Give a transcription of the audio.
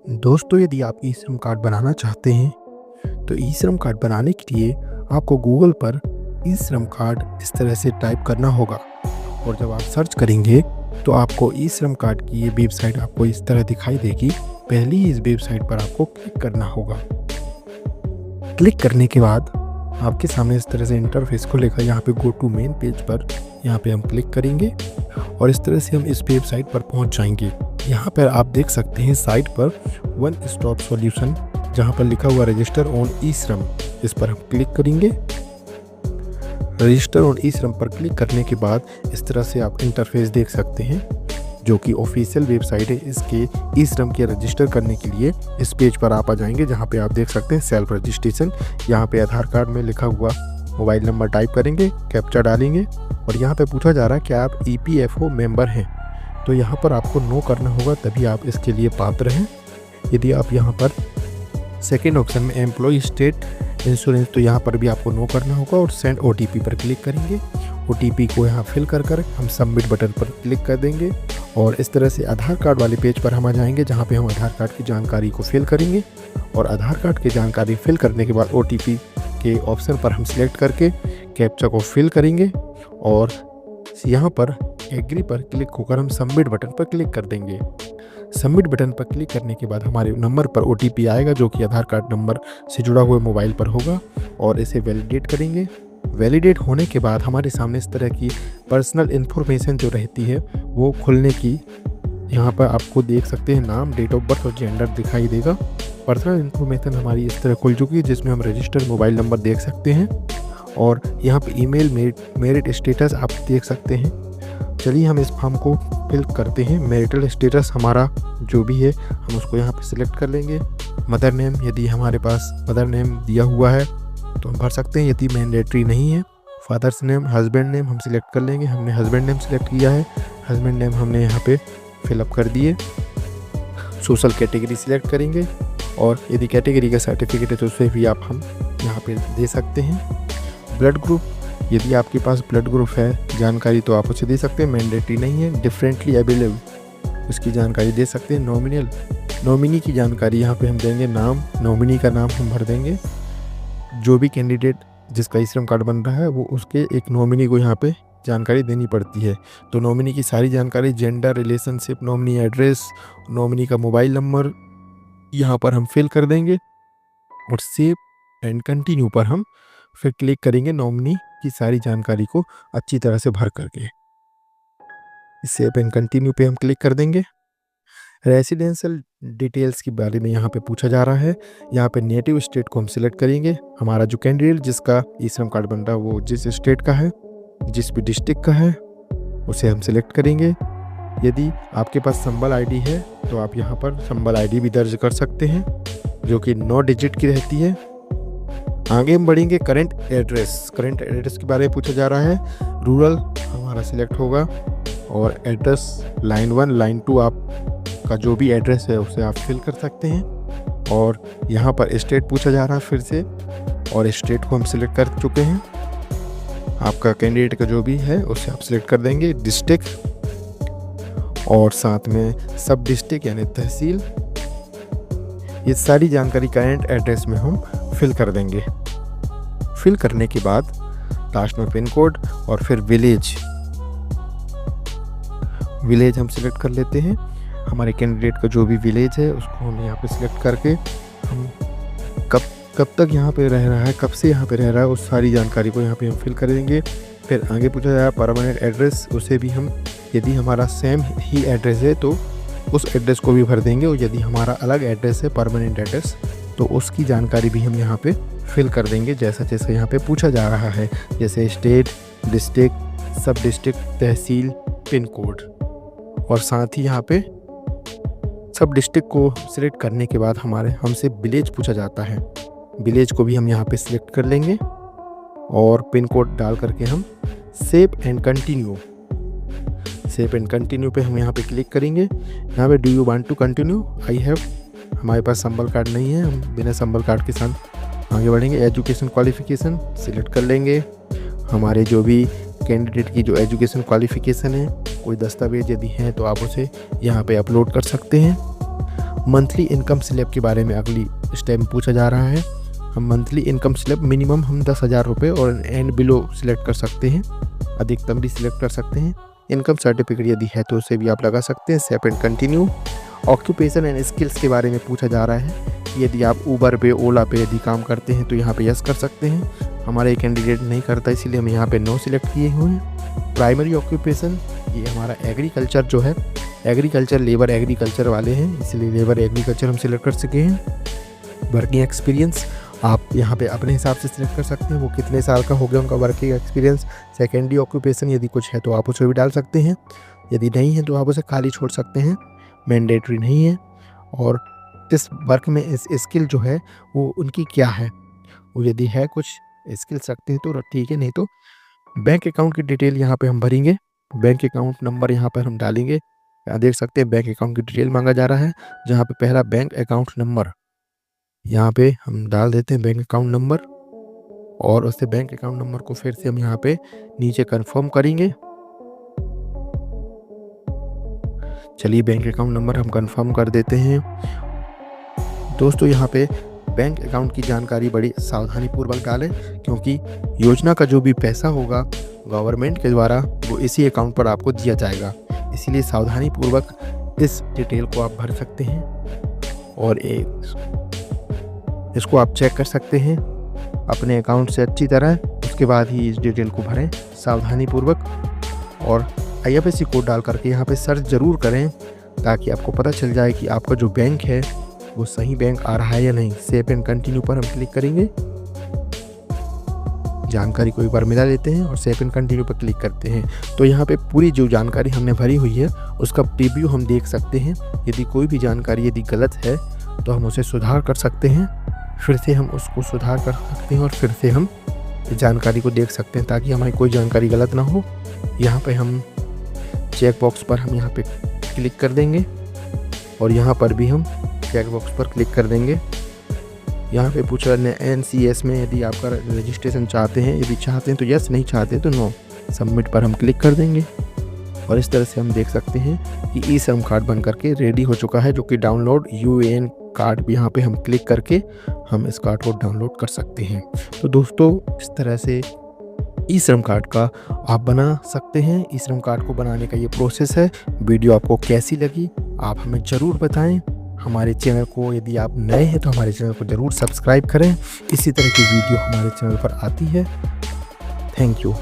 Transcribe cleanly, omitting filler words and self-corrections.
दोस्तों, यदि आप ई श्रम कार्ड बनाना चाहते हैं तो ई श्रम कार्ड बनाने के लिए आपको गूगल पर ई श्रम कार्ड इस तरह से टाइप करना होगा और जब आप सर्च करेंगे तो आपको ई श्रम कार्ड की ये वेबसाइट आपको इस तरह दिखाई देगी। पहले ही इस वेबसाइट पर आपको क्लिक करना होगा। क्लिक करने के बाद आपके सामने इस तरह से इंटरफेस खुलेगा। यहाँ पे गो टू मेन पेज पर यहाँ पे हम क्लिक करेंगे और इस तरह से हम इस वेबसाइट पर पहुँच जाएंगे। यहाँ पर आप देख सकते हैं साइट पर वन स्टॉप सॉल्यूशन जहाँ पर लिखा हुआ रजिस्टर ऑन ई श्रम, इस पर हम क्लिक करेंगे। रजिस्टर ऑन ई श्रम पर क्लिक करने के बाद इस तरह से आप इंटरफेस देख सकते हैं जो कि ऑफिशियल वेबसाइट है। इसके ई श्रम के रजिस्टर करने के लिए इस पेज पर आप आ जाएंगे जहाँ पे आप देख सकते हैं सेल्फ रजिस्ट्रेशन। यहाँ पे आधार कार्ड में लिखा हुआ मोबाइल नंबर टाइप करेंगे, कैप्चा डालेंगे और यहाँ पे पूछा जा रहा है कि आप EPFO मेंबर हैं, तो यहाँ पर आपको नो करना होगा, तभी आप इसके लिए पात्र हैं। यदि आप यहाँ पर सेकेंड ऑप्शन में एम्प्लॉय स्टेट इंश्योरेंस, तो यहाँ पर भी आपको नो करना होगा और सेंड OTP पर क्लिक करेंगे। OTP को यहाँ फिल कर हम सबमिट बटन पर क्लिक कर देंगे और इस तरह से आधार कार्ड वाले पेज पर हम आ जाएंगे जहाँ पे हम आधार कार्ड की जानकारी को फिल करेंगे और आधार कार्ड की जानकारी फिल करने के बाद OTP के ऑप्शन पर हम सिलेक्ट करके कैप्चा को फिल करेंगे और यहाँ पर एग्री पर क्लिक होकर हम सबमिट बटन पर क्लिक कर देंगे। सबमिट बटन पर क्लिक करने के बाद हमारे नंबर पर OTP आएगा जो कि आधार कार्ड नंबर से जुड़ा हुआ मोबाइल पर होगा और इसे वैलिडेट करेंगे। वैलिडेट होने के बाद हमारे सामने इस तरह की पर्सनल इन्फॉर्मेशन जो रहती है वो खुलने की, यहाँ पर आपको देख सकते हैं नाम, डेट ऑफ बर्थ और जेंडर दिखाई देगा। पर्सनल इन्फॉर्मेशन हमारी इस तरह खुल चुकी है जिसमें हम रजिस्टर्ड मोबाइल नंबर देख सकते हैं और यहाँ पे ईमेल मेरिट स्टेटस आप देख सकते हैं। चलिए हम इस फॉर्म को फिल करते हैं। मैरिटल स्टेटस हमारा जो भी है हम उसको यहाँ पे सिलेक्ट कर लेंगे। मदर नेम, यदि हमारे पास मदर नेम दिया हुआ है तो हम भर सकते हैं, यदि मैंडेटरी नहीं है। फादर्स नेम, हस्बैंड नेम हम सिलेक्ट कर लेंगे। हमने हस्बैंड नेम सिलेक्ट किया है, हस्बैंड नेम हमने यहाँ पे फिलअप कर दिए। सोशल कैटेगरी सिलेक्ट करेंगे और यदि कैटेगरी का सर्टिफिकेट है तो उसे भी आप हम यहाँ पे दे सकते हैं। ब्लड ग्रुप, यदि आपके पास ब्लड ग्रुप है जानकारी तो आप उसे दे सकते हैं, मैंडेटरी नहीं है। डिफरेंटली अवेलेबल उसकी जानकारी दे सकते हैं। नॉमिनी की जानकारी यहाँ पे हम देंगे, नाम, नॉमिनी का नाम हम भर देंगे। जो भी कैंडिडेट जिसका ई श्रम कार्ड बन रहा है वो उसके एक नॉमिनी को यहाँ पे जानकारी देनी पड़ती है, तो नॉमिनी की सारी जानकारी, gender, relationship, nominee address, nominee का मोबाइल नंबर यहाँ पर हम फिल कर देंगे और सेव एंड कंटिन्यू पर हम फिर क्लिक करेंगे नॉमिनी की सारी जानकारी को अच्छी तरह से भर करके। सेव एंड कंटिन्यू पे हम क्लिक कर देंगे। रेसिडेंशियल डिटेल्स के बारे में यहाँ पे पूछा जा रहा है। यहाँ पे नेटिव स्टेट को हम सिलेक्ट करेंगे। हमारा जो कैंडिडेट जिसका ई श्रम कार्ड बन रहा है वो जिस स्टेट का है, जिस भी डिस्ट्रिक्ट का है उसे हम सिलेक्ट करेंगे। यदि आपके पास संबल आईडी है तो आप यहाँ पर संबल आईडी भी दर्ज कर सकते हैं जो कि 9 डिजिट की रहती है। आगे हम बढ़ेंगे। करंट एड्रेस के बारे में पूछा जा रहा है। रूरल हमारा सिलेक्ट होगा और एड्रेस लाइन 1, लाइन 2 आपका जो भी एड्रेस है उसे आप फिल कर सकते हैं। और यहाँ पर स्टेट पूछा जा रहा है फिर से और स्टेट को हम सिलेक्ट कर चुके हैं। आपका कैंडिडेट का जो भी है उसे आप सिलेक्ट कर देंगे। डिस्ट्रिक्ट और साथ में सब डिस्ट्रिक्ट यानी तहसील, ये सारी जानकारी करंट एड्रेस में हम फिल कर देंगे। फिल करने के बाद लास्ट में पिन कोड और फिर विलेज हम सिलेक्ट कर लेते हैं। हमारे कैंडिडेट का जो भी विलेज है उसको हम यहाँ पे सिलेक्ट करके हम कब तक यहाँ पे रह रहा है, कब से यहाँ पे रह रहा है, उस सारी जानकारी को यहाँ पे हम फिल कर देंगे। फिर आगे पूछा जाएगा परमानेंट एड्रेस, उसे भी हम, यदि हमारा सेम ही एड्रेस है तो उस एड्रेस को भी भर देंगे और यदि हमारा अलग एड्रेस है परमानेंट एड्रेस तो उसकी जानकारी भी हम यहाँ पे फिल कर देंगे जैसा जैसा यहाँ पे पूछा जा रहा है, जैसे स्टेट, डिस्ट्रिक्ट, सब डिस्ट्रिक्ट, तहसील, पिन कोड। और साथ ही यहाँ पे सब डिस्ट्रिक्ट को सिलेक्ट करने के बाद हमसे विलेज पूछा जाता है। विलेज को भी हम यहाँ पे सिलेक्ट कर लेंगे और पिन कोड डाल करके हम सेव एंड कंटिन्यू पे हम यहाँ पे क्लिक करेंगे। यहाँ पे do you want to continue, I have, हमारे पास संबल कार्ड नहीं है, हम बिना संबल कार्ड के साथ आगे बढ़ेंगे। एजुकेशन क्वालिफिकेशन सिलेक्ट कर लेंगे। हमारे जो भी कैंडिडेट की जो एजुकेशन क्वालिफिकेशन है, कोई दस्तावेज यदि हैं तो आप उसे यहाँ पे अपलोड कर सकते हैं। मंथली इनकम स्लैब के बारे में अगली स्टेप में पूछा जा रहा है। हम मंथली इनकम स्लैब मिनिमम हम 10,000 रुपये और एंड बिलो सिलेक्ट कर सकते हैं, अधिकतम भी सिलेक्ट कर सकते हैं। इनकम सर्टिफिकेट यदि है तो उसे भी आप लगा सकते हैं। Save and continue. Occupation and skills के बारे में पूछा जा रहा है। यदि आप ऊबर पे, ओला पे यदि काम करते हैं तो यहाँ पे यस कर सकते हैं। हमारा एक कैंडिडेट नहीं करता, इसीलिए हम यहाँ पे नो सिलेक्ट किए हुए हैं। प्राइमरी ऑक्यूपेशन, ये हमारा एग्रीकल्चर जो है, एग्रीकल्चर लेबर एग्रीकल्चर वाले हैं, इसलिए लेबर एग्रीकल्चर हम सिलेक्ट कर सके हैं। वर्किंग एक्सपीरियंस आप यहाँ पे अपने हिसाब से सिलेक्ट कर सकते हैं, वो कितने साल का हो गया उनका वर्किंग एक्सपीरियंस। सेकेंडरी ऑक्यूपेशन यदि कुछ है तो आप उसे भी डाल सकते हैं, यदि नहीं है तो आप उसे खाली छोड़ सकते हैं, मैंडेटरी नहीं है। और इस वर्क में इस स्किल जो है वो उनकी क्या है, वो यदि है कुछ स्किल्स रखते हैं तो ठीक है, नहीं तो बैंक अकाउंट की डिटेल यहाँ पे हम भरेंगे। बैंक अकाउंट नंबर यहाँ पर हम डालेंगे। यहाँ देख सकते हैं बैंक अकाउंट की डिटेल मांगा जा रहा है, जहाँ पे पहला बैंक अकाउंट नंबर यहाँ पे हम डाल देते हैं, बैंक अकाउंट नंबर। और उससे बैंक अकाउंट नंबर को फिर से हम यहाँ पे नीचे कंफर्म करेंगे। चलिए बैंक अकाउंट नंबर हम कंफर्म कर देते हैं। दोस्तों यहाँ पे बैंक अकाउंट की जानकारी बड़ी सावधानी पूर्वक डालें, क्योंकि योजना का जो भी पैसा होगा गवर्नमेंट के द्वारा वो इसी अकाउंट पर आपको दिया जाएगा, इसीलिए सावधानी पूर्वक इस डिटेल को आप भर सकते हैं और इसको आप चेक कर सकते हैं अपने अकाउंट से अच्छी तरह। उसके बाद ही इस डिटेल को भरें सावधानी पूर्वक, और IFSC कोड डाल करके यहाँ पे सर्च ज़रूर करें, ताकि आपको पता चल जाए कि आपका जो बैंक है वो सही बैंक आ रहा है या नहीं। सेव एंड कंटिन्यू पर हम क्लिक करेंगे। जानकारी को एक बार मिला लेते हैं और सेव एंड कंटिन्यू पर क्लिक करते हैं। तो यहाँ पे पूरी जो जानकारी हमने भरी हुई है उसका प्रीव्यू हम देख सकते हैं। यदि कोई भी जानकारी यदि गलत है तो हम उसे सुधार कर सकते हैं, फिर से हम उसको सुधार कर सकते हैं और फिर से हम इस जानकारी को देख सकते हैं, ताकि हमारी कोई जानकारी गलत ना हो। यहाँ पे हम चेक बॉक्स पर हम यहाँ पे क्लिक कर देंगे और यहाँ पर भी हम चेक बॉक्स पर क्लिक कर देंगे। यहाँ पे पूछ रहे हैं NCS में यदि आपका रजिस्ट्रेशन चाहते हैं, यदि चाहते हैं तो यस, नहीं चाहते तो नो। सबमिट पर हम क्लिक कर देंगे और इस तरह से हम देख सकते हैं कि ई-श्रम कार्ड बन करके रेडी हो चुका है, जो कि डाउनलोड UAN कार्ड भी यहाँ पे हम क्लिक करके हम इस कार्ड को डाउनलोड कर सकते हैं। तो दोस्तों इस तरह से ई-श्रम कार्ड का आप बना सकते हैं। ई-श्रम कार्ड को बनाने का ये प्रोसेस है। वीडियो आपको कैसी लगी आप हमें ज़रूर बताएं। हमारे चैनल को यदि आप नए हैं तो हमारे चैनल को ज़रूर सब्सक्राइब करें। इसी तरह की वीडियो हमारे चैनल पर आती है। Thank you.